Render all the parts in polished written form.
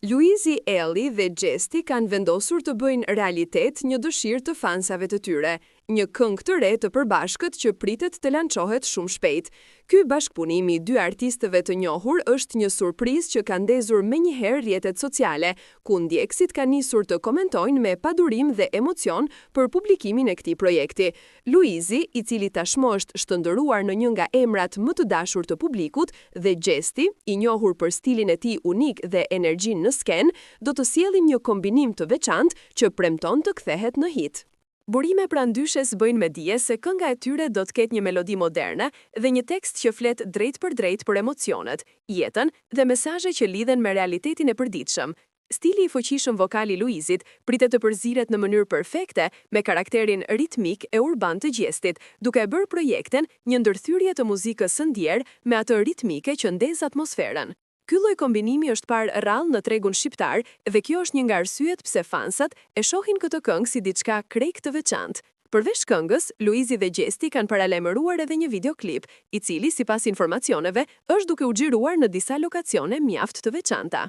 Luizi, Elli dhe Gjesti kanë vendosur të bëjnë realitet një dëshirë të fansave të tyre, një këngë të re të përbashkët që pritet të lançohet shumë shpejt. Ky bashkëpunimi i dy artistëve të njohur është një surprizë që ka ndezur menjëherë rrjetet sociale, ku ndjekësit kanë nisur të komentojnë me padurim dhe emocion për publikimin e këtij projekti. Luizi, i cili tashmë është shndërruar në një nga emrat më të dashur të publikut, dhe Gjesti, i njohur për stilin e tij unik dhe energjinë në sken, do të sjellin një kombinim të veçantë që premton të kthehet në hit. Burime pra ndyshes bëjnë me dije se kënga e tyre do të ketë një melodi moderne dhe një tekst që flet drejt për emocionet, jetën dhe mesazhe që lidhen me realitetin e përditshëm. Stili i fuqishëm vokal i Luizit pritet të përziret në mënyrë perfekte me karakterin ritmik e urban të Gjestit, duke bërë projektin një ndërthyrje të muzikës së ndjer me atë ritmike që ndez atmosferën. Ky lloj kombinimi është parë rrallë në tregun shqiptar dhe kjo është një nga arsyet pse fansat e shohin këtë këngë si diçka krejt të veçantë. Përveç këngës, Luizi dhe Gjesti kanë paralajmëruar edhe një videoklip, i cili sipas informacioneve është duke u xhiruar në disa lokacione mjaft të veçanta.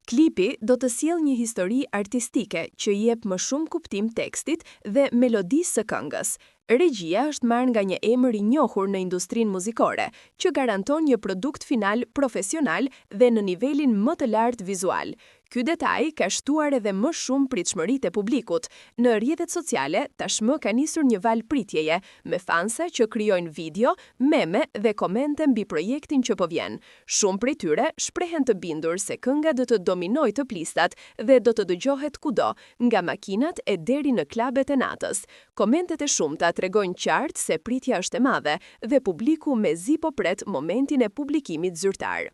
Klipi do të sjellë një histori artistike që i jep më shumë kuptim tekstit dhe melodisë së këngës. Regjia është marrë nga një emër i njohur në industrinë muzikore, që garanton një produkt final profesional dhe në nivelin më të lartë vizual. Ky detaj ka shtuar edhe më shumë pritshmëritë e publikut. Në rrjetet sociale tashmë ka nisur një val pritjeje, me fansa që krijojnë video, meme dhe komente mbi projektin që po vjen. Shumë prej tyre shprehen të bindur se kënga do të dominojë të plistat dhe do të dëgjohet kudo, nga makinat e deri në klubet e natës. Komentet e shumta tregojnë qartë se pritja është e madhe dhe publiku mezi po pret momentin e publikimit zyrtar.